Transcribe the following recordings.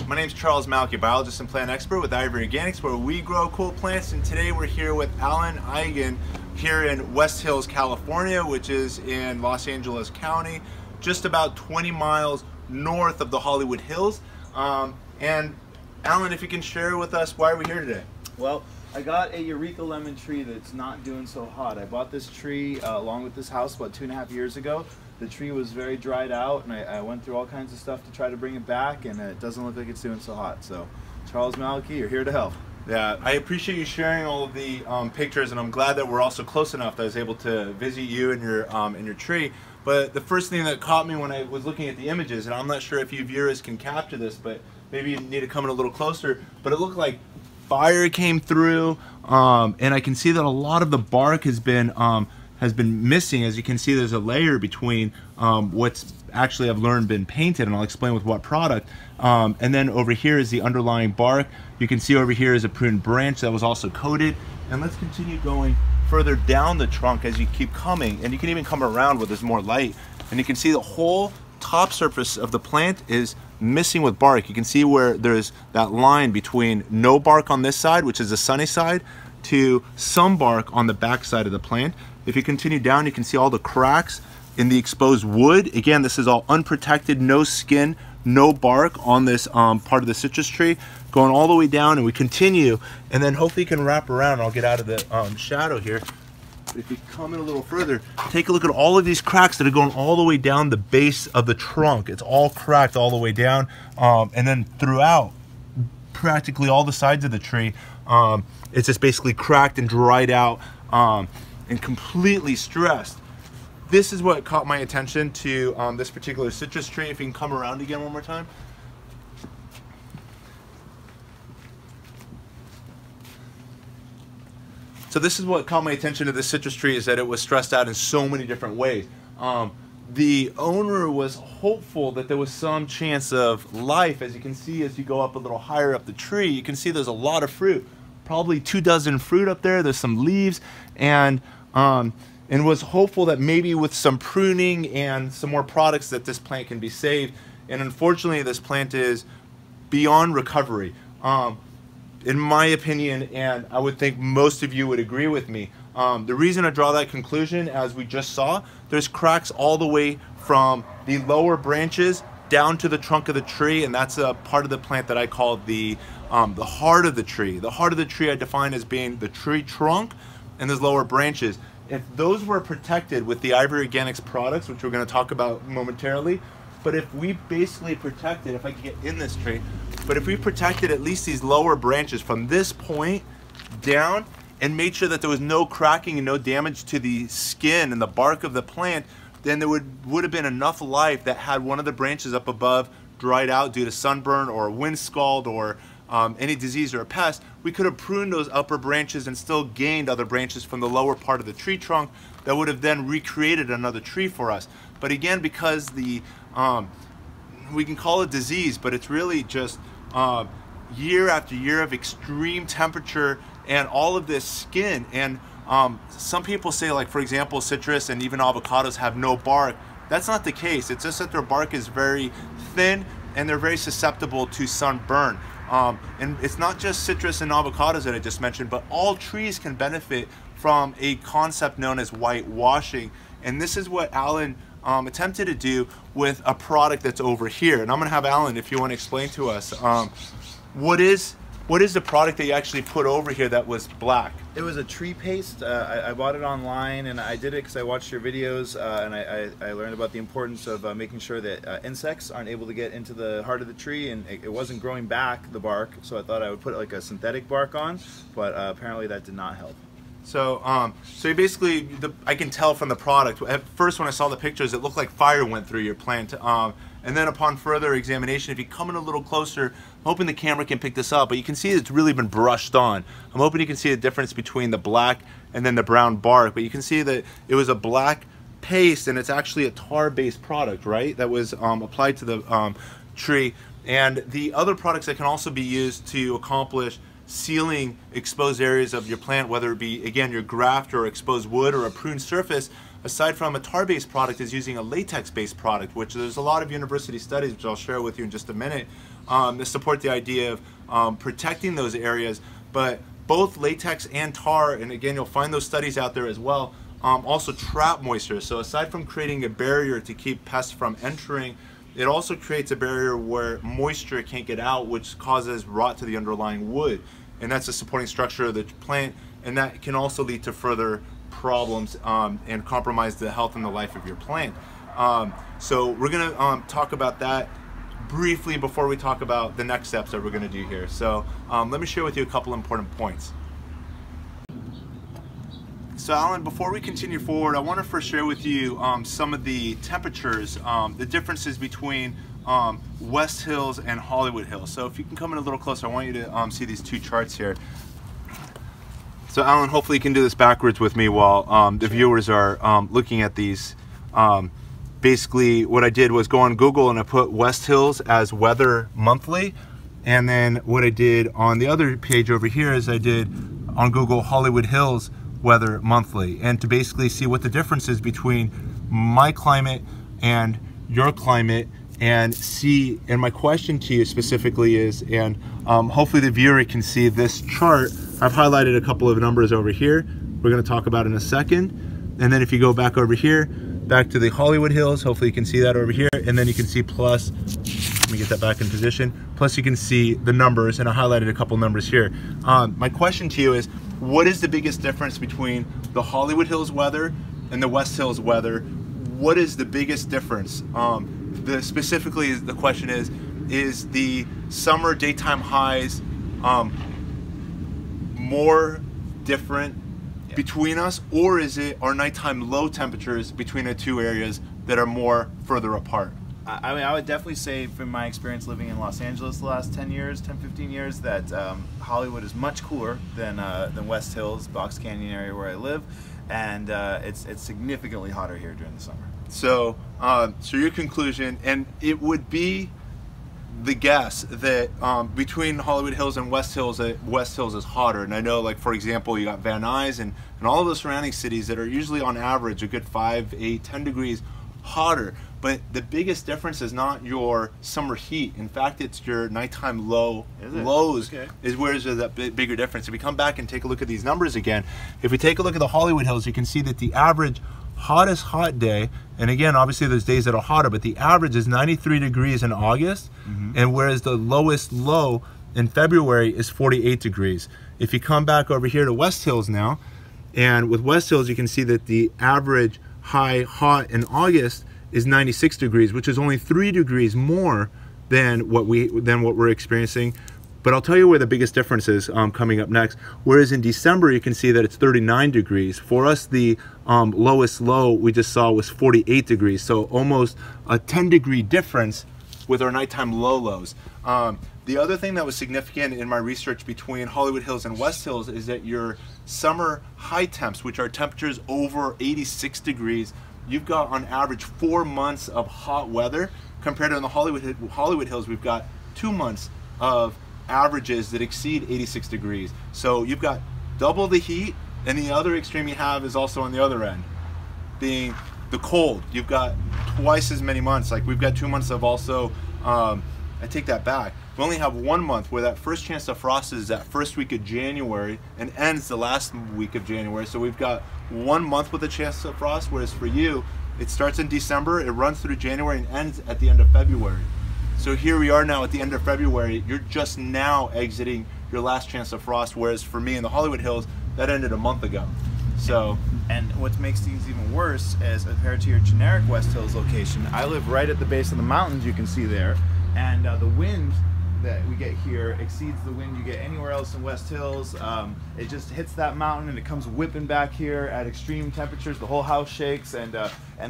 My name's Charles Malki, biologist and plant expert with Ivory Organics, where we grow cool plants. And today we're here with Alan Eigen here in West Hills, California, which is in Los Angeles County, just about 20 miles north of the Hollywood Hills. And Alan, if you can share with us why we're here today. Well, I got a Eureka lemon tree that's not doing so hot. I bought this tree along with this house about 2.5 years ago. The tree was very dried out, and I went through all kinds of stuff to try to bring it back, and it doesn't look like it's doing so hot. So, Charles Malki, you're here to help. Yeah, I appreciate you sharing all of the pictures, and I'm glad that we're also close enough that I was able to visit you and your tree. But the first thing that caught me when I was looking at the images, and I'm not sure if you viewers can capture this, but maybe you need to come in a little closer, but it looked like fire came through, and I can see that a lot of the bark has been missing. As you can see, there's a layer between what's actually, I've learned, been painted, and I'll explain with what product. And then over here is the underlying bark. You can see over here is a pruned branch that was also coated. And let's continue going further down the trunk as you keep coming, and you can even come around where there's more light. And you can see the whole top surface of the plant is missing with bark. You can see where there's that line between no bark on this side, which is the sunny side, to some bark on the back side of the plant. If you continue down, you can see all the cracks in the exposed wood. Again, this is all unprotected, no skin, no bark on this part of the citrus tree, going all the way down, and we continue, and then hopefully you can wrap around. I'll get out of the shadow here. If you come in a little further, take a look at all of these cracks that are going all the way down the base of the trunk. It's all cracked all the way down, and then throughout practically all the sides of the tree, it's just basically cracked and dried out and completely stressed. This is what caught my attention to this particular citrus tree. If you can come around again one more time. So this is what caught my attention to this citrus tree, is that it was stressed out in so many different ways. The owner was hopeful that there was some chance of life. As you can see, as you go up a little higher up the tree, you can see there's a lot of fruit, probably 24 fruit up there. There's some leaves, and was hopeful that maybe with some pruning and some more products that this plant can be saved. And unfortunately, this plant is beyond recovery. In my opinion, and I would think most of you would agree with me, the reason I draw that conclusion, as we just saw, there's cracks all the way from the lower branches down to the trunk of the tree, and that's a part of the plant that I call the heart of the tree. The heart of the tree I define as being the tree trunk and those lower branches. If those were protected with the Ivory Organics products, which we're going to talk about momentarily, but if we basically protected, if I can get in this tree, but if we protected at least these lower branches from this point down and made sure that there was no cracking and no damage to the skin and the bark of the plant, then there would have been enough life that had one of the branches up above dried out due to sunburn or a wind scald or any disease or a pest, we could have pruned those upper branches and still gained other branches from the lower part of the tree trunk that would have then recreated another tree for us. But again, because the we can call it disease, but it's really just year after year of extreme temperature and all of this skin. And some people say, like, for example, citrus and even avocados have no bark. That's not the case. It's just that their bark is very thin and they're very susceptible to sunburn. And it's not just citrus and avocados that I just mentioned, but all trees can benefit from a concept known as whitewashing. And this is what Alan attempted to do with a product that's over here. And I'm gonna have Alan, if you want to explain to us, what is the product that you actually put over here that was black? It was a tree paste. I bought it online, and I did it because I watched your videos, and I learned about the importance of making sure that insects aren't able to get into the heart of the tree, and it wasn't growing back, the bark, so I thought I would put like a synthetic bark on, but apparently that did not help. So, so you basically, I can tell from the product, at first when I saw the pictures, it looked like fire went through your plant. And then upon further examination, if you come in a little closer, I'm hoping the camera can pick this up, but you can see it's really been brushed on. I'm hoping you can see the difference between the black and then the brown bark, but you can see that it was a black paste, and it's actually a tar-based product, right? That was applied to the tree. And the other products that can also be used to accomplish sealing exposed areas of your plant, whether it be, again, your graft or exposed wood or a pruned surface, aside from a tar-based product, is using a latex-based product, which there's a lot of university studies, which I'll share with you in just a minute, to support the idea of protecting those areas. But both latex and tar, and again, you'll find those studies out there as well, also trap moisture. So aside from creating a barrier to keep pests from entering, it also creates a barrier where moisture can't get out, which causes rot to the underlying wood. And that's a supporting structure of the plant, and that can also lead to further problems and compromise the health and the life of your plant. So we're gonna talk about that briefly before we talk about the next steps that we're gonna do here. So let me share with you a couple important points. So Alan, before we continue forward, I want to first share with you some of the temperatures, the differences between West Hills and Hollywood Hills. So if you can come in a little closer, I want you to see these two charts here. So Alan, hopefully you can do this backwards with me while the viewers are looking at these. Basically what I did was go on Google and I put West Hills as weather monthly, and then what I did on the other page over here is I did on Google Hollywood Hills weather monthly, and to basically see what the difference is between my climate and your climate, and see, and my question to you specifically is, and hopefully the viewer can see this chart. I've highlighted a couple of numbers over here we're going to talk about in a second, and then if you go back over here, back to the Hollywood Hills, hopefully you can see that over here, and then you can see plus, let me get that back in position, plus you can see the numbers, and I highlighted a couple numbers here. My question to you is, what is the biggest difference between the Hollywood Hills weather and the West Hills weather? What is the biggest difference? Specifically, the question is the summer daytime highs more different between us, or is it our nighttime low temperatures between the two areas that are more further apart? I mean, I would definitely say from my experience living in Los Angeles the last 10 years, 15 years, that Hollywood is much cooler than West Hills, Box Canyon area where I live, and it's significantly hotter here during the summer. So, so your conclusion, and it would be the guess that between Hollywood Hills and West Hills, West Hills is hotter. And I know, like for example, you got Van Nuys and all of the surrounding cities that are usually on average a good 5, 8, 10 degrees hotter. But the biggest difference is not your summer heat. In fact, it's your nighttime lows is where there's that bigger difference. If we come back and take a look at these numbers again, if we take a look at the Hollywood Hills, you can see that the average hottest hot day, and again, obviously there's days that are hotter, but the average is 93 degrees in August, and whereas the lowest low in February is 48 degrees. If you come back over here to West Hills now, and with West Hills, you can see that the average high hot in August is 96 degrees, which is only 3 degrees more than what we're experiencing. But I'll tell you where the biggest difference is coming up next. Whereas in December, you can see that it's 39 degrees. For us, the lowest low we just saw was 48 degrees. So almost a 10-degree difference with our nighttime lows. The other thing that was significant in my research between Hollywood Hills and West Hills is that your summer high temps, which are temperatures over 86 degrees, you've got on average 4 months of hot weather, compared to in the Hollywood Hills, we've got 2 months of averages that exceed 86 degrees. So you've got double the heat, and the other extreme you have is also on the other end, being the cold. You've got twice as many months. Like we've got 2 months of also, I take that back. We only have 1 month where that first chance of frost is that first week of January and ends the last week of January. So we've got 1 month with a chance of frost, whereas for you, it starts in December, it runs through January and ends at the end of February. So here we are now at the end of February, you're just now exiting your last chance of frost, whereas for me in the Hollywood Hills, that ended a month ago. So, and what makes things even worse is compared to your generic West Hills location, I live right at the base of the mountains, you can see there, and the wind that we get here exceeds the wind you get anywhere else in West Hills. It just hits that mountain and it comes whipping back here at extreme temperatures. The whole house shakes, and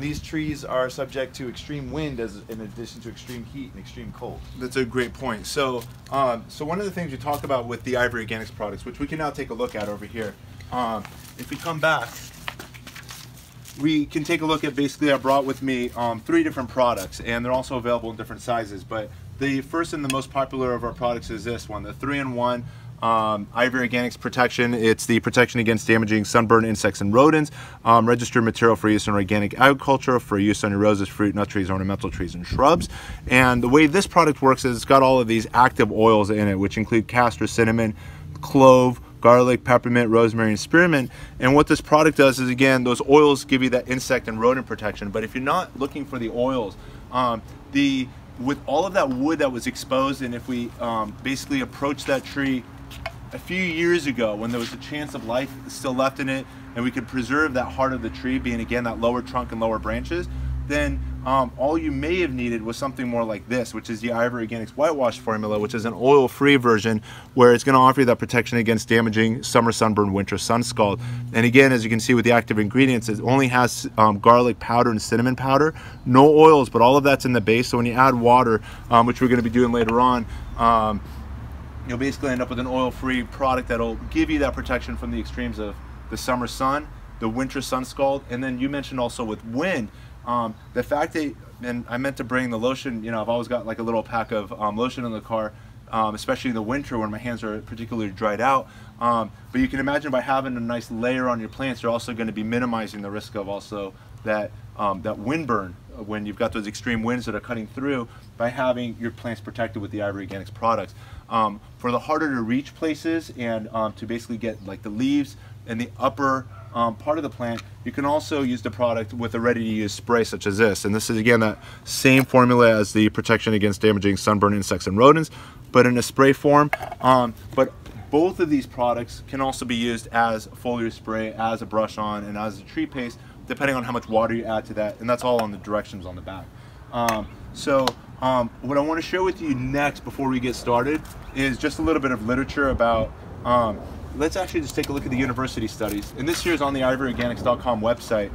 these trees are subject to extreme wind in addition to extreme heat and extreme cold. That's a great point. So, so one of the things we talk about with the Ivory Organics products, which we can now take a look at over here, if we come back, we can take a look at, basically I brought with me 3 different products, and they're also available in different sizes. But the first and the most popular of our products is this one, the 3-in-1 Ivory Organics Protection, it's the protection against damaging sunburn, insects, and rodents. Registered material for use in organic agriculture, for use on your roses, fruit, nut trees, ornamental trees, and shrubs. And the way this product works is it's got all of these active oils in it, which include castor, cinnamon, clove, garlic, peppermint, rosemary, and spearmint. And what this product does is, again, those oils give you that insect and rodent protection. But if you're not looking for the oils, with all of that wood that was exposed, and if we basically approach that tree a few years ago when there was a chance of life still left in it, and we could preserve that heart of the tree, being again that lower trunk and lower branches, then all you may have needed was something more like this, which is the Ivory Organics Whitewash formula, which is an oil-free version where it's going to offer you that protection against damaging summer sunburn, winter sun scald. And again, as you can see with the active ingredients, it only has garlic powder and cinnamon powder, no oils, but all of that's in the base. So when you add water, which we're going to be doing later on, you'll basically end up with an oil-free product that'll give you that protection from the extremes of the summer sun, the winter sun scald, and then you mentioned also with wind, the fact that, and I meant to bring the lotion, you know, I've always got like a little pack of lotion in the car, especially in the winter when my hands are particularly dried out. But you can imagine by having a nice layer on your plants, you're also going to be minimizing the risk of also that, that wind burn when you've got those extreme winds that are cutting through, by having your plants protected with the Ivory Organics products. For the harder to reach places and to basically get like the leaves and the upper part of the plant, you can also use the product with a ready-to-use spray such as this. And this is again that same formula as the protection against damaging sunburn, insects, and rodents, but in a spray form. But both of these products can also be used as foliar spray, as a brush on, and as a tree paste, depending on how much water you add to that. And that's all on the directions on the back. What I want to share with you next before we get started is just a little bit of literature about, let's actually just take a look at the university studies. And this here is on the ivoryorganics.com website.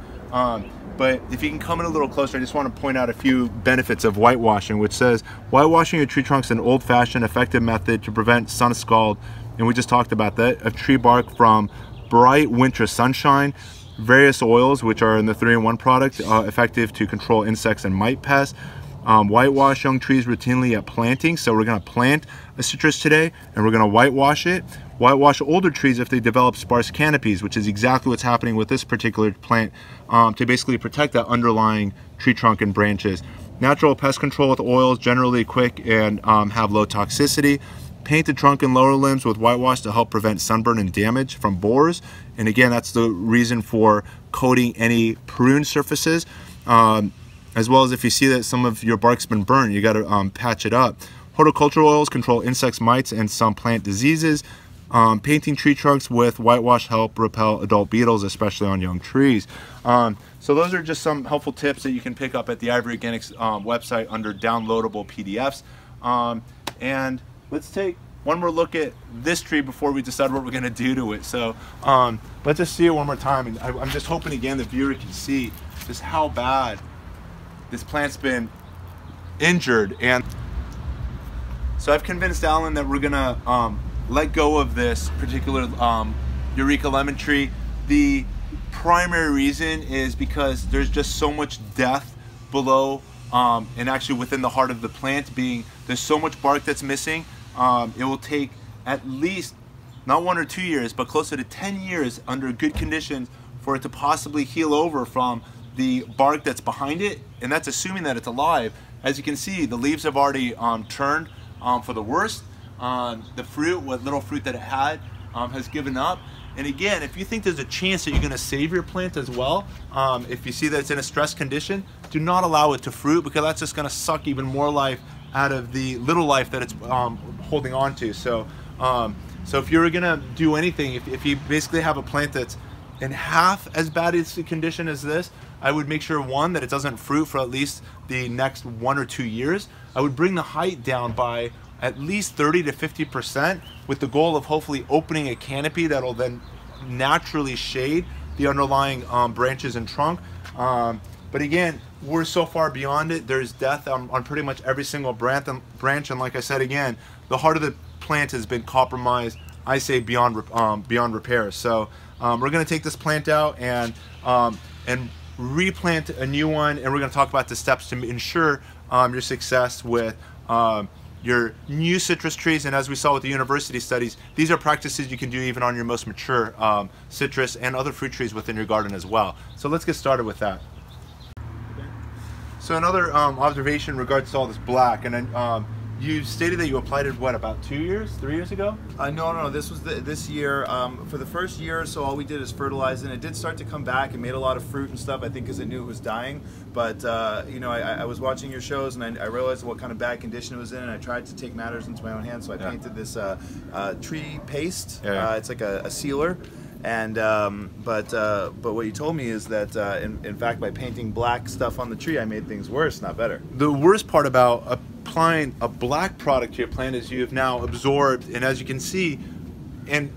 But if you can come in a little closer, I just want to point out a few benefits of whitewashing, which says, whitewashing your tree trunks is an old-fashioned, effective method to prevent sun scald, and we just talked about that, of tree bark from bright winter sunshine. Various oils, which are in the 3-in-1 product, effective to control insects and mite pests. Whitewash young trees routinely at planting. So we're going to plant a citrus today and we're going to whitewash it. Whitewash older trees if they develop sparse canopies, which is exactly what's happening with this particular plant, to basically protect that underlying tree trunk and branches. Natural pest control with oils, generally quick and have low toxicity. Paint the trunk and lower limbs with whitewash to help prevent sunburn and damage from borers. And again, that's the reason for coating any prune surfaces. As well as if you see that some of your bark's been burned, you got to patch it up. Horticultural oils control insects, mites, and some plant diseases. Painting tree trunks with whitewash help repel adult beetles, especially on young trees. So those are just some helpful tips that you can pick up at the Ivory Organics website under downloadable PDFs. And let's take one more look at this tree before we decide what we're going to do to it. So let's just see it one more time. And I'm just hoping again the viewer can see just how bad this plant's been injured. And so I've convinced Alan that we're gonna let go of this particular Eureka lemon tree. The primary reason is because there's just so much death below and actually within the heart of the plant, being there's so much bark that's missing. It will take at least not 1 or 2 years, but closer to 10 years under good conditions for it to possibly heal over from the bark that's behind it, and that's assuming that it's alive. As you can see, the leaves have already turned for the worst. The fruit, what little fruit that it had, has given up. And again, if you think there's a chance that you're going to save your plant as well, if you see that it's in a stress condition, do not allow it to fruit, because that's just going to suck even more life out of the little life that it's holding on to. So, so if you're going to do anything, if you basically have a plant that's in half as bad as the condition as this, I would make sure, one, that it doesn't fruit for at least the next 1 or 2 years. I would bring the height down by at least 30 to 50% with the goal of hopefully opening a canopy that'll then naturally shade the underlying branches and trunk. But again, we're so far beyond it. There's death on pretty much every single branch, and like I said again, the heart of the plant has been compromised, I say beyond repair. So we're going to take this plant out and replant a new one, and we're going to talk about the steps to ensure your success with your new citrus trees, and as we saw with the university studies, these are practices you can do even on your most mature citrus and other fruit trees within your garden as well. So let's get started with that. So another observation in regards to all this black, and then you stated that you applied it, what, about 2 years, 3 years ago? No, this was this year. For the first year or so, all we did is fertilize, and it did start to come back and made a lot of fruit and stuff, I think because it knew it was dying. But, you know, I was watching your shows, and I realized what kind of bad condition it was in, and I tried to take matters into my own hands, so I painted this tree paste. It's like a sealer. And but what you told me is that in fact, by painting black stuff on the tree, I made things worse, not better. The worst part about applying a black product to your plant is you've now absorbed, and as you can see, and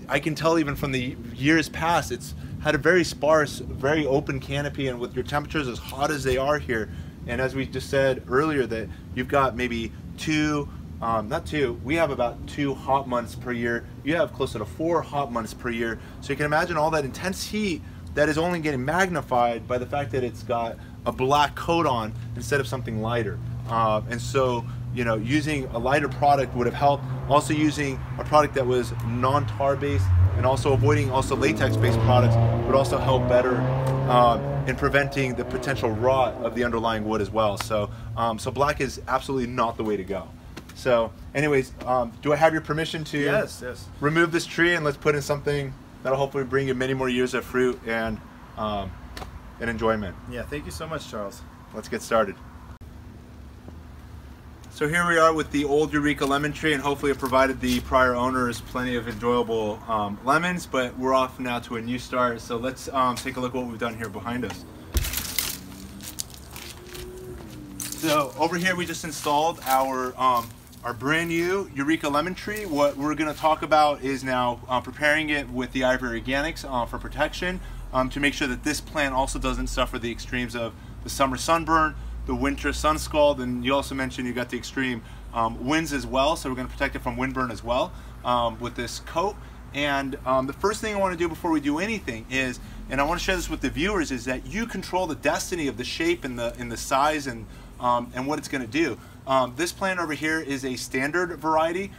I can tell even from the years past, it's had a very sparse, very open canopy, and with your temperatures as hot as they are here, and as we just said earlier, that you've got maybe we have about 2 hot months per year. You have closer to 4 hot months per year. So you can imagine all that intense heat that is only getting magnified by the fact that it's got a black coat on instead of something lighter. And so, you know, using a lighter product would have helped. Also using a product that was non-tar based and also avoiding also latex based products would also help better in preventing the potential rot of the underlying wood as well. So, so black is absolutely not the way to go. So anyways, do I have your permission to remove this tree, and let's put in something that'll hopefully bring you many more years of fruit and enjoyment. Yeah, thank you so much, Charles. Let's get started. So here we are with the old Eureka lemon tree, and hopefully it provided the prior owners plenty of enjoyable lemons, but we're off now to a new start. So let's take a look at what we've done here behind us. So over here we just installed our brand new Eureka lemon tree. What we're going to talk about is now preparing it with the ivory organics for protection to make sure that this plant also doesn't suffer the extremes of the summer sunburn, the winter sun scald, and you also mentioned you got the extreme winds as well, so we're going to protect it from windburn as well with this coat. And the first thing I want to do before we do anything is, and I want to share this with the viewers, is that you control the destiny of the shape and the size and what it's going to do. This plant over here is a standard variety,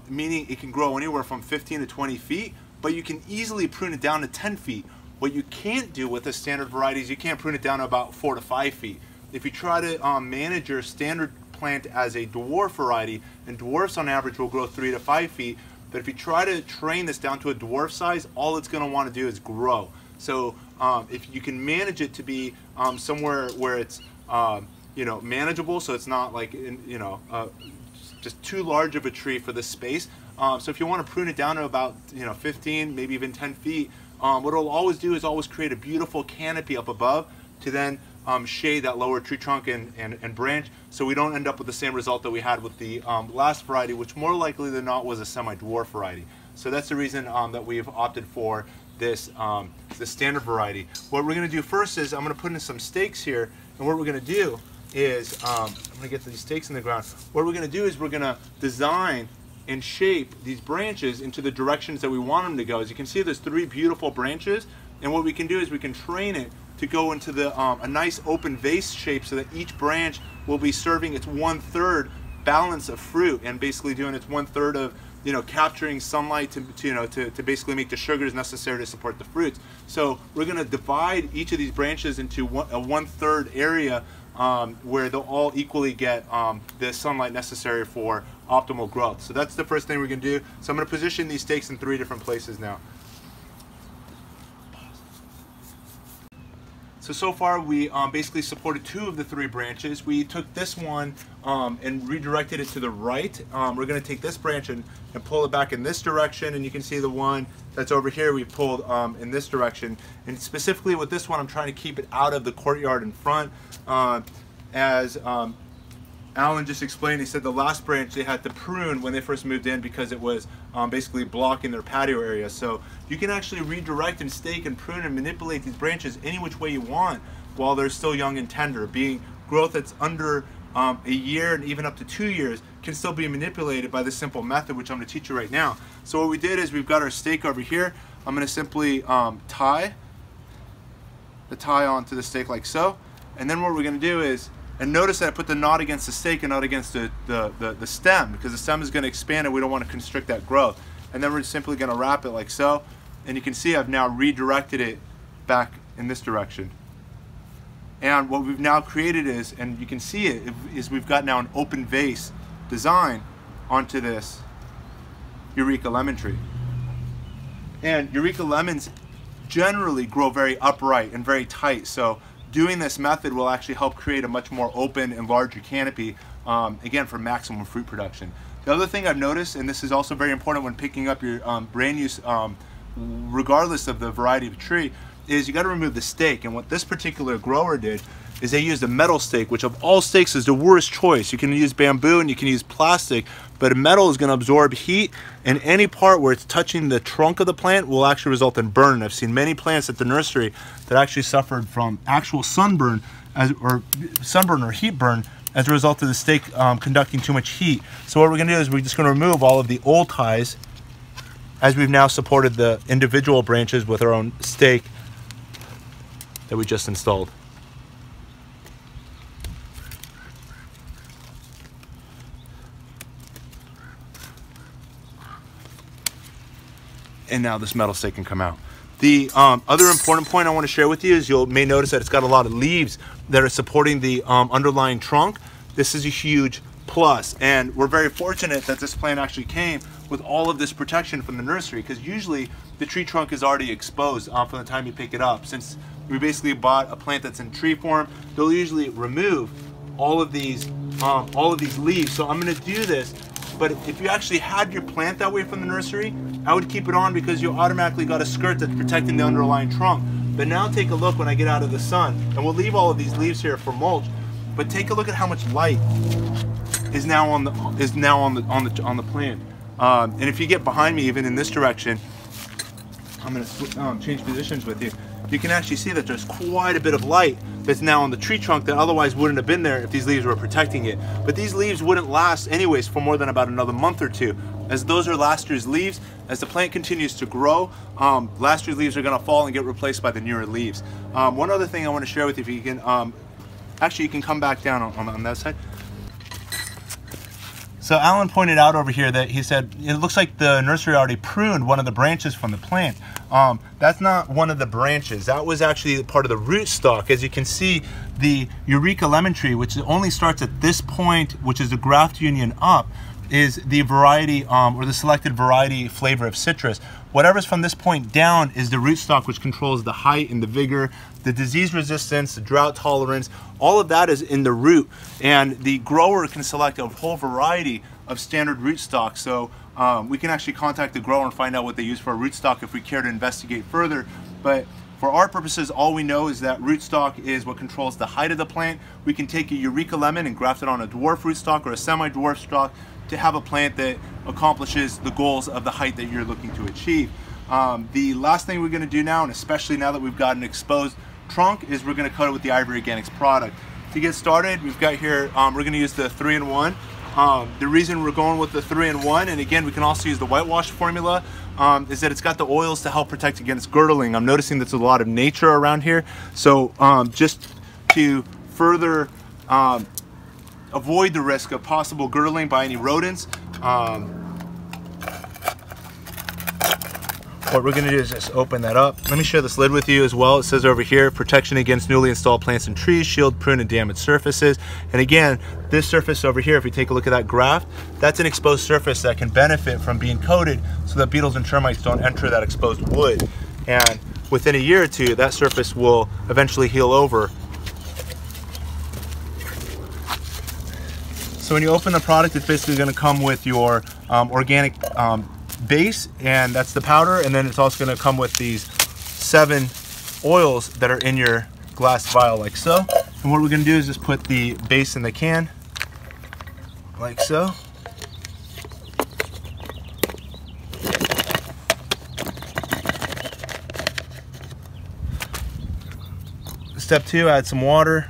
meaning it can grow anywhere from 15 to 20 feet, but you can easily prune it down to 10 feet. What you can't do with a standard variety is you can't prune it down to about 4 to 5 feet. If you try to manage your standard plant as a dwarf variety, and dwarfs on average will grow 3 to 5 feet, but if you try to train this down to a dwarf size, all it's going to want to do is grow. So if you can manage it to be somewhere where it's you know, manageable, so it's not like, you know, just too large of a tree for this space. So if you want to prune it down to about, you know, 15, maybe even 10 feet, what it'll always do is always create a beautiful canopy up above to then shade that lower tree trunk and branch, so we don't end up with the same result that we had with the last variety, which more likely than not was a semi-dwarf variety. So that's the reason that we've opted for this the standard variety. What we're going to do first is I'm going to put in some stakes here, and what we're going to do is I'm going to get these stakes in the ground. What we're going to do is we're going to design and shape these branches into the directions that we want them to go. As you can see, there's 3 beautiful branches, and what we can do is we can train it to go into the a nice open vase shape, so that each branch will be serving its 1/3 balance of fruit, and basically doing its 1/3 of, you know, capturing sunlight to basically make the sugars necessary to support the fruits. So we're going to divide each of these branches into a 1/3 area where they'll all equally get the sunlight necessary for optimal growth. So that's the first thing we're going to do. So I'm going to position these stakes in 3 different places now. So far we basically supported 2 of the 3 branches. We took this one and redirected it to the right. We're going to take this branch and pull it back in this direction, and you can see the one that's over here we pulled in this direction. And specifically with this one, I'm trying to keep it out of the courtyard in front. As Alan just explained, he said the last branch they had to prune when they first moved in because it was basically blocking their patio area. So you can actually redirect and stake and prune and manipulate these branches any which way you want while they're still young and tender. Being growth that's under a year and even up to 2 years can still be manipulated by this simple method, which I'm going to teach you right now. So what we did is we've got our stake over here. I'm going to simply tie onto the stake like so. And then what we're going to do is And notice that I put the knot against the stake and not against the stem, because the stem is going to expand and we don't want to constrict that growth. And then we're simply going to wrap it like so. And you can see I've now redirected it back in this direction. And what we've now created is, and you can see it, is we've got now an open vase design onto this Eureka lemon tree. And Eureka lemons generally grow very upright and very tight, so doing this method will actually help create a much more open and larger canopy, again, for maximum fruit production. The other thing I've noticed, and this is also very important when picking up your brand use, regardless of the variety of tree, is you got to remove the stake. And what this particular grower did is they used a metal stake, which of all stakes is the worst choice. You can use bamboo and you can use plastic, but metal is going to absorb heat, and any part where it's touching the trunk of the plant will actually result in burn. I've seen many plants at the nursery that actually suffered from actual sunburn or heat burn as a result of the stake conducting too much heat. So what we're going to do is we're just going to remove all of the old ties, as we've now supported the individual branches with our own stake that we just installed. And now this metal stake can come out. The other important point I want to share with you is you may notice that it's got a lot of leaves that are supporting the underlying trunk. This is a huge plus, and we're very fortunate that this plant actually came with all of this protection from the nursery, because usually the tree trunk is already exposed from the time you pick it up. Since we basically bought a plant that's in tree form, they'll usually remove all of these leaves. So I'm going to do this. But if you actually had your plant that way from the nursery, I would keep it on, because you automatically got a skirt that's protecting the underlying trunk. But now take a look when I get out of the sun, and we'll leave all of these leaves here for mulch. But take a look at how much light is now on the plant. And if you get behind me, even in this direction, I'm going to change positions with you. You can actually see that there's quite a bit of light that's now on the tree trunk that otherwise wouldn't have been there if these leaves were protecting it. But these leaves wouldn't last anyways for more than about another month or two, as those are last year's leaves. As the plant continues to grow, last year's leaves are going to fall and get replaced by the newer leaves. One other thing I want to share with you, if you can, actually you can come back down on that side. So Alan pointed out over here that he said it looks like the nursery already pruned one of the branches from the plant. That's not one of the branches. That was actually part of the rootstock. As you can see, the Eureka lemon tree, which only starts at this point, which is the graft union up, is the variety or the selected variety flavor of citrus. Whatever's from this point down is the rootstock, which controls the height and the vigor, the disease resistance, the drought tolerance. All of that is in the root, and the grower can select a whole variety of standard rootstock. So we can actually contact the grower and find out what they use for a rootstock if we care to investigate further. But for our purposes, all we know is that rootstock is what controls the height of the plant. We can take a Eureka lemon and graft it on a dwarf rootstock or a semi-dwarf stock to have a plant that accomplishes the goals of the height that you're looking to achieve. The last thing we're going to do now, and especially now that we've got an exposed trunk, is we're going to cut it with the Ivory Organics product. To get started, we've got here, we're going to use the 3-in-1. The reason we're going with the 3-in-1, and again we can also use the whitewash formula, is that it's got the oils to help protect against girdling. I'm noticing there's a lot of nature around here, so just to further avoid the risk of possible girdling by any rodents, what we're going to do is just open that up. Let me share this lid with you as well. It says over here, protection against newly installed plants and trees, shield, prune, and damage surfaces. And again, this surface over here, if you take a look at that graft, that's an exposed surface that can benefit from being coated so that beetles and termites don't enter that exposed wood. And within a year or two, that surface will eventually heal over. So when you open the product, it's basically going to come with your organic base, and that's the powder, and then it's also going to come with these 7 oils that are in your glass vial like so. And what we're going to do is just put the base in the can like so. Step 2, add some water.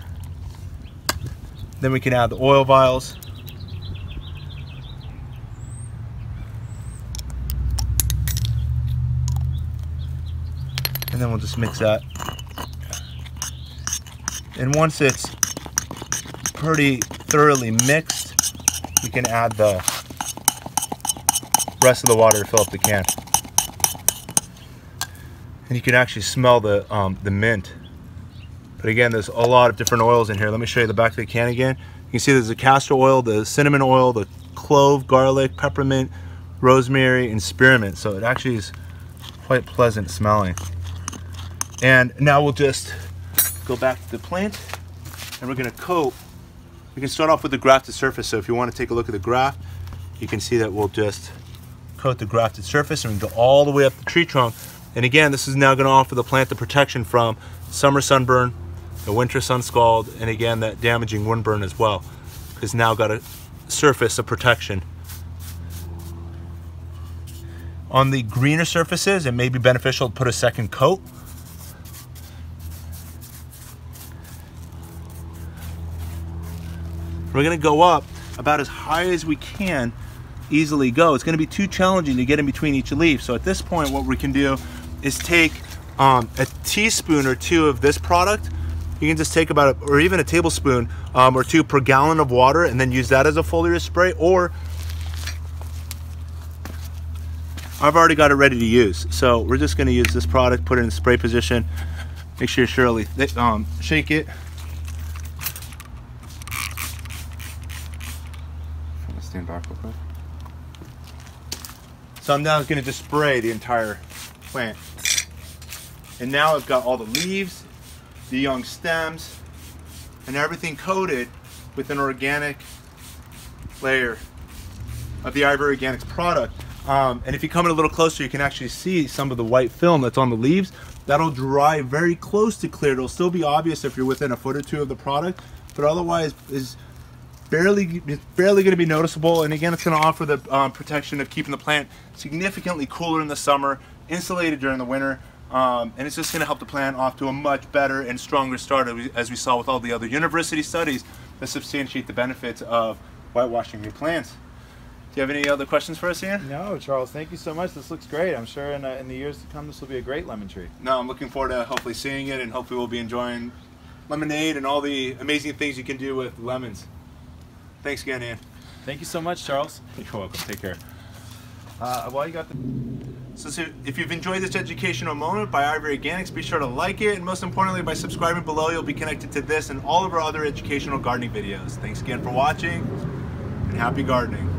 Then we can add the oil vials. And then we'll just mix that. And once it's pretty thoroughly mixed, you can add the rest of the water to fill up the can. And you can actually smell the mint. But again, there's a lot of different oils in here. Let me show you the back of the can again. You can see there's the castor oil, the cinnamon oil, the clove, garlic, peppermint, rosemary, and spearmint. So it actually is quite pleasant smelling. And now we'll just go back to the plant, and we're going to coat. We can start off with the grafted surface. So if you want to take a look at the graft, you can see that we'll just coat the grafted surface, and we can go all the way up the tree trunk. And again, this is now going to offer the plant the protection from summer sunburn, the winter sun scald, and again that damaging windburn as well. It's now got a surface of protection. On the greener surfaces, it may be beneficial to put a second coat. We're going to go up about as high as we can easily go. It's going to be too challenging to get in between each leaf. So at this point, what we can do is take a teaspoon or two of this product. You can just take about, or even a tablespoon or two per gallon of water, and then use that as a foliar spray. Or I've already got it ready to use. So we're just going to use this product, put it in spray position. Make sure you surely shake it. Stand back real quick. So I'm now going to just spray the entire plant. And now I've got all the leaves, the young stems, and everything coated with an organic layer of the Ivory Organics product. And if you come in a little closer, you can actually see some of the white film that's on the leaves. That'll dry very close to clear. It'll still be obvious if you're within a foot or two of the product, but otherwise is barely going to be noticeable. And again, it's going to offer the protection of keeping the plant significantly cooler in the summer, insulated during the winter, and it's just going to help the plant off to a much better and stronger start, as we saw with all the other university studies that substantiate the benefits of whitewashing your plants. Do you have any other questions for us, Ian? No, Charles, thank you so much. This looks great. I'm sure in the years to come, this will be a great lemon tree. No, I'm looking forward to hopefully seeing it, and hopefully we'll be enjoying lemonade and all the amazing things you can do with lemons. Thanks again, Ian. Thank you so much, Charles. You're welcome. Take care. While you got the... So if you've enjoyed this educational moment by Ivory Organics, be sure to like it, and most importantly, by subscribing below, you'll be connected to this and all of our other educational gardening videos. Thanks again for watching, and happy gardening.